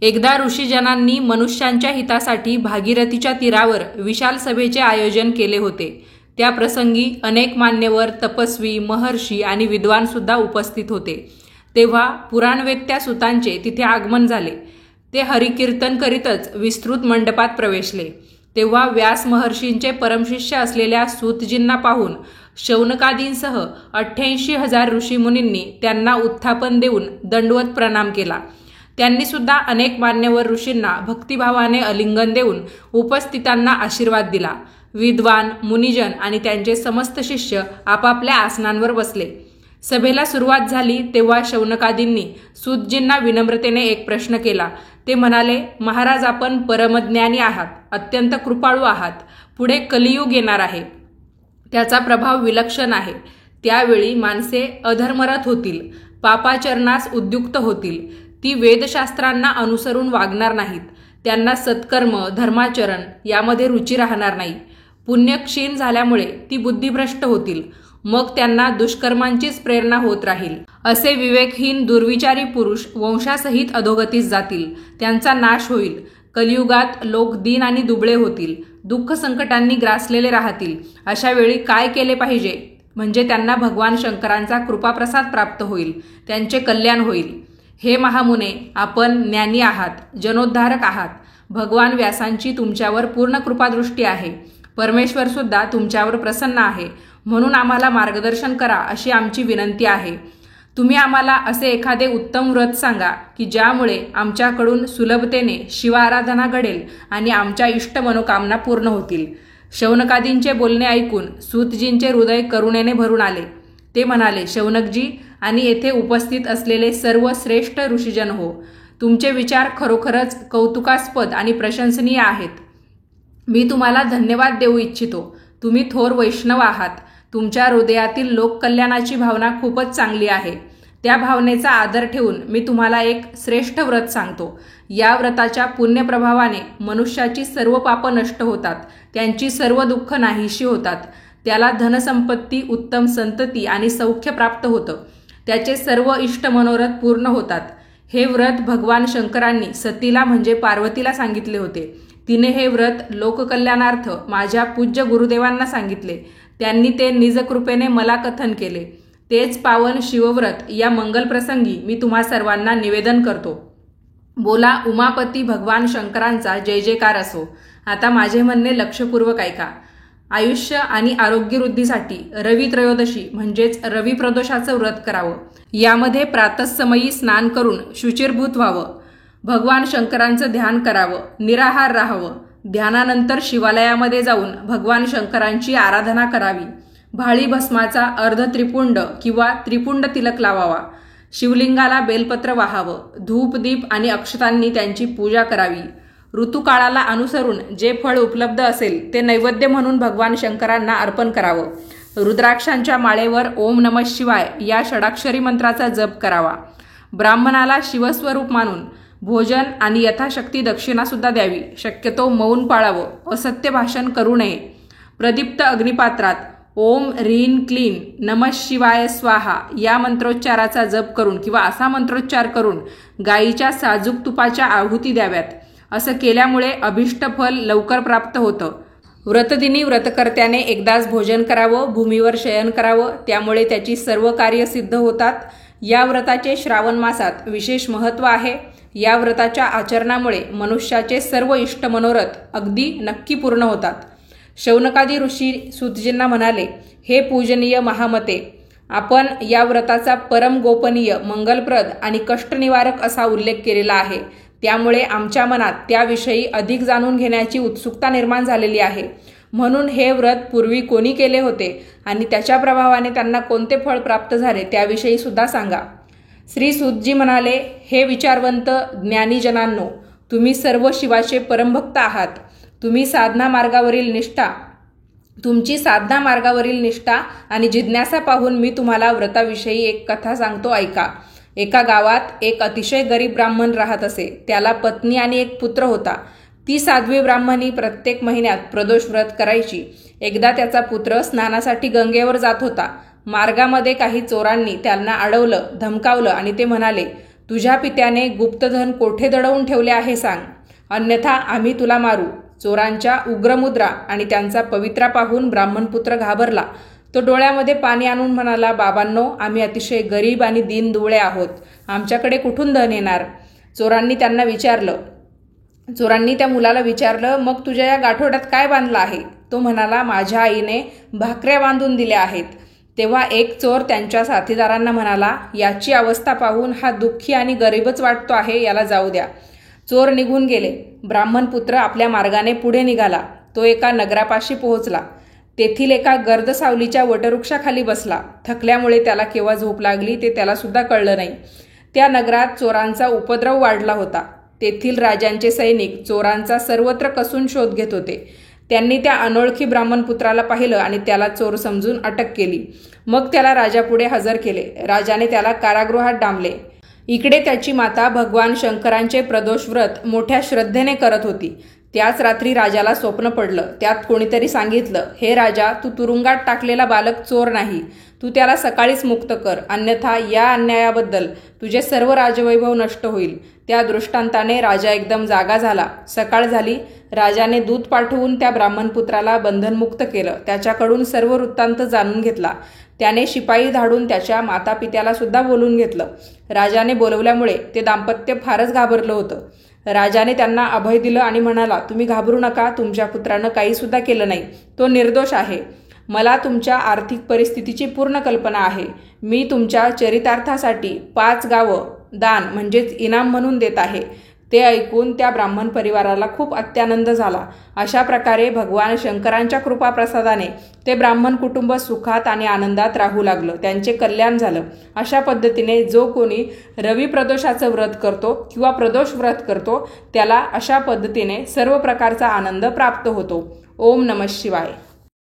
एकदा ऋषीजनांनी मनुष्यांच्या हितासाठी भागीरथीच्या तीरावर विशाल सभेचे आयोजन केले होते. त्या प्रसंगी अनेक मान्यवर, तपस्वी, महर्षी आणि विद्वान सुद्धा उपस्थित होते. तेव्हा पुराणवेत्त्या सुतांचे तिथे आगमन झाले. ते हरिकीर्तन करीतच विस्तृत मंडपात प्रवेशले. तेव्हा व्यास महर्षींचे परमशिष्य असलेल्या सूतजींना पाहून शौनकादींसह 88,000 ऋषीमुनींनी त्यांना उत्थापन देऊन दंडवत प्रणाम केला. त्यांनी सुद्धा अनेक मान्यवर ऋषींना भक्तिभावाने आलिंगन देऊन उपस्थितांना आशीर्वाद दिला. विद्वान, मुनिजन आणि त्यांचे समस्त शिष्य आपापल्या आसनांवर बसले. सभेला सुरुवात झाली तेव्हा शौनकादींनी सूतजींना विनम्रतेने एक प्रश्न केला. ते म्हणाले, महाराज, आपण परमज्ञानी आहात, अत्यंत कृपाळू आहात. पुढे कलियुग येणार आहे, त्याचा प्रभाव विलक्षण आहे. त्यावेळी माणसे अधर्मरत होतील, पापाचरणास उद्युक्त होतील. ती वेदशास्त्रांना अनुसरून वागणार नाहीत. त्यांना सत्कर्म, धर्माचरण यामध्ये रुची राहणार नाही. पुण्य क्षीण झाल्यामुळे ती बुद्धिभ्रष्ट होतील. मग त्यांना दुष्कर्मांचीच प्रेरणा होत राहील. असे विवेकहीन दुर्विचारी पुरुष वंशासहित अधोगतीस जातील. त्यांचा नाश होईल. कलियुगात लोक दीन आणि दुबळे होतील. दुःख संकटांनी ग्रासलेले राहतील. अशा वेळी काय केले पाहिजे म्हणजे त्यांना भगवान शंकरांचा कृपाप्रसाद प्राप्त होईल, त्यांचे कल्याण होईल. हे महामुने, आपण ज्ञानी आहात, जनोद्धारक आहात. भगवान व्यासांची तुमच्यावर पूर्ण कृपादृष्टी आहे. परमेश्वर सुद्धा तुमच्यावर प्रसन्न आहे. म्हणून आम्हाला मार्गदर्शन करा अशी आमची विनंती आहे. तुम्ही आम्हाला असे एखादे उत्तम व्रत सांगा की ज्यामुळे आमच्याकडून सुलभतेने शिवाराधना घडेल आणि आमच्या इष्ट मनोकामना पूर्ण होतील. शौनकादींचे बोलणे ऐकून सूतजींचे हृदय करुणेने भरून आले. ते म्हणाले, शौनकजी आणि येथे उपस्थित असलेले सर्व श्रेष्ठ ऋषीजन हो, तुमचे विचार खरोखरच कौतुकास्पद आणि प्रशंसनीय आहेत. मी तुम्हाला धन्यवाद देऊ इच्छितो. तुम्ही थोर वैष्णव आहात. तुमच्या हृदयातील लोककल्याणाची भावना खूपच चांगली आहे. त्या भावनेचा आदर ठेवून मी तुम्हाला एक श्रेष्ठ व्रत सांगतो. या व्रताच्या पुण्यप्रभावाने मनुष्याची सर्व पापं नष्ट होतात, त्यांची सर्व दुःख नाहीशी होतात. त्याला धनसंपत्ती, उत्तम संतती आणि सौख्य प्राप्त होतं. त्याचे सर्व इष्ट मनोरथ पूर्ण होतात. हे व्रत भगवान शंकरांनी सतीला म्हणजे पार्वतीला सांगितले होते. तिने हे व्रत लोककल्याणार्थ माझ्या पूज्य गुरुदेवांना सांगितले. त्यांनी ते निजकृपेने मला कथन केले. तेच पावन शिवव्रत या मंगल प्रसंगी मी तुम्हा सर्वांना निवेदन करतो. बोला उमापती भगवान शंकरांचा जय जयकार असो. आता माझे म्हणणे लक्षपूर्वक ऐका. आयुष्य आणि आरोग्यवृद्धीसाठी रवी त्रयोदशी म्हणजेच रवी प्रदोषाचं व्रत करावं. यामध्ये प्रातःसमयी स्नान करून शुचिर्भूत व्हावं. भगवान शंकरांचं ध्यान करावं. निराहार राहावं. ध्यानानंतर शिवालयामध्ये जाऊन भगवान शंकरांची आराधना करावी. भाळी भस्माचा अर्ध त्रिपुंड किंवा त्रिपुंड तिलक लावावा. शिवलिंगाला बेलपत्र वाहावं. धूप, दीप आणि अक्षतांनी त्यांची पूजा करावी. ऋतुकाळाला अनुसरून जे फळ उपलब्ध असेल ते नैवेद्य म्हणून भगवान शंकरांना अर्पण करावं. रुद्राक्षांच्या माळेवर ओम नमः शिवाय या षडाक्षरी मंत्राचा जप करावा. ब्राह्मणाला शिवस्वरूप मानून भोजन आणि यथाशक्ती दक्षिणासुद्धा द्यावी. शक्यतो मौन पाळावं. असत्य भाषण करू नये. प्रदीप्त अग्निपात्रात ओम ह्रीं क्लीं नमः शिवाय स्वाहा या मंत्रोच्चाराचा जप करून किंवा असा मंत्रोच्चार करून गायीच्या साजूक तुपाच्या आहुती द्याव्यात. असं केल्यामुळे अभिष्ट फल लवकर प्राप्त होतं. व्रतदिनी व्रतकर्त्याने एकदाच भोजन करावं. भूमीवर शयन करावं. त्यामुळे त्याची सर्व कार्य सिद्ध होतात. या व्रताचे श्रावण मासात विशेष महत्त्व आहे. या व्रताच्या आचरणामुळे मनुष्याचे सर्व इष्ट मनोरथ अगदी नक्की पूर्ण होतात. शौनकादी ऋषी सूतजींना म्हणाले, हे पूजनीय महामते, आपण या व्रताचा परम गोपनीय, मंगलप्रद आणि कष्टनिवारक असा उल्लेख केलेला आहे. त्यामुळे आमच्या मनात त्याविषयी अधिक जाणून घेण्याची उत्सुकता निर्माण झालेली आहे. म्हणून हे व्रत पूर्वी कोणी केले होते आणि त्याच्या प्रभावाने त्यांना कोणते फळ प्राप्त झाले त्याविषयी सुद्धा सांगा. श्री सूतजी म्हणाले, हे विचारवंत ज्ञानीजनांनो, तुम्ही सर्व शिवाचे परमभक्त आहात. तुमची साधना मार्गावरील निष्ठा आणि जिज्ञासा पाहून मी तुम्हाला व्रताविषयी एक कथा सांगतो, ऐका. एका गावात एक अतिशय गरीब ब्राह्मण राहत असे. त्याला पत्नी आणि एक पुत्र होता. ती साध्वी ब्राह्मणी प्रत्येक महिन्यात प्रदोष व्रत करायची. एकदा त्याचा पुत्र स्नानासाठी गंगेवर जात होता. मार्गामध्ये काही चोरांनी त्यांना अडवलं, धमकावलं आणि ते म्हणाले, तुझ्या पित्याने गुप्तधन कोठे दडवून ठेवले आहे सांग, अन्यथा आम्ही तुला मारू. चोरांच्या उग्रमुद्रा आणि त्यांचा पवित्रा पाहून ब्राह्मणपुत्र घाबरला. तो डोळ्यामध्ये पाणी आणून म्हणाला, बाबांनो, आम्ही अतिशय गरीब आणि दीनदुबळे आहोत. आमच्याकडे कुठून धन येणार? चोरांनी त्या मुलाला विचारलं, मग तुझ्या या गाठोड्यात काय बांधलं आहे? तो म्हणाला, माझ्या आईने भाकऱ्या बांधून दिल्या आहेत. तेव्हा एक चोर त्यांच्या साथीदारांना म्हणाला, याची अवस्था पाहून हा दुःखी आणि गरीबच वाटतो आहे, याला जाऊ द्या. चोर निघून गेले. ब्राह्मणपुत्र आपल्या मार्गाने पुढे निघाला. तो एका नगरापाशी पोहोचला. तेथील एका गर्द सावलीच्या वटवृक्षाखाली बसला. थकल्यामुळे त्याला केव्हा झोप लागली ते त्याला सुद्धा कळलं नाही. त्या नगरात चोरांचा उपद्रव वाढला होता. तेथील राजांचे सैनिक चोरांचा सर्वत्र कसून शोध घेत होते. त्यांनी त्या अनोळखी ब्राह्मणपुत्राला पाहिलं आणि त्याला चोर समजून अटक केली. मग त्याला राजापुढे हजर केले. राजाने त्याला कारागृहात डांबले. इकडे त्याची माता भगवान शंकरांचे प्रदोष व्रत मोठ्या श्रद्धेने करत होती. त्याच रात्री राजाला स्वप्न पडलं. त्यात कोणीतरी सांगितलं, हे राजा, तू तुरुंगात टाकलेला बालक चोर नाही. तू त्याला सकाळीच मुक्त कर, अन्यथा या अन्यायाबद्दल तुझे सर्व राजवैभव नष्ट होईल. त्या दृष्टांताने राजा एकदम जागा झाला. सकाळ झाली. राजाने दूत पाठवून त्या ब्राह्मणपुत्राला बंधनमुक्त केलं. त्याच्याकडून सर्व वृत्तांत जाणून घेतला. त्याने शिपाई धाडून त्याच्या मातापित्याला सुद्धा बोलून घेतलं. राजाने बोलवल्यामुळे ते दाम्पत्य फारच घाबरलं होतं. राजाने त्यांना अभय दिलं आणि म्हणाला, तुम्ही घाबरू नका. तुमच्या पुत्रानं काही सुद्धा केलं नाही. तो निर्दोष आहे. मला तुमच्या आर्थिक परिस्थितीची पूर्ण कल्पना आहे. मी तुमच्या चरितार्थासाठी 5 गावं दान म्हणजेच इनाम म्हणून देत आहे. ते ऐकून त्या ब्राह्मण परिवाराला खूप अत्यानंद झाला. अशा प्रकारे भगवान शंकरांच्या कृपाप्रसादाने ते ब्राह्मण कुटुंब सुखात आणि आनंदात राहू लागलं. त्यांचे कल्याण झालं. अशा पद्धतीने जो कोणी रवी प्रदोषाचं व्रत करतो किंवा प्रदोष व्रत करतो त्याला अशा पद्धतीने सर्व प्रकारचा आनंद प्राप्त होतो. ओम नमः शिवाय.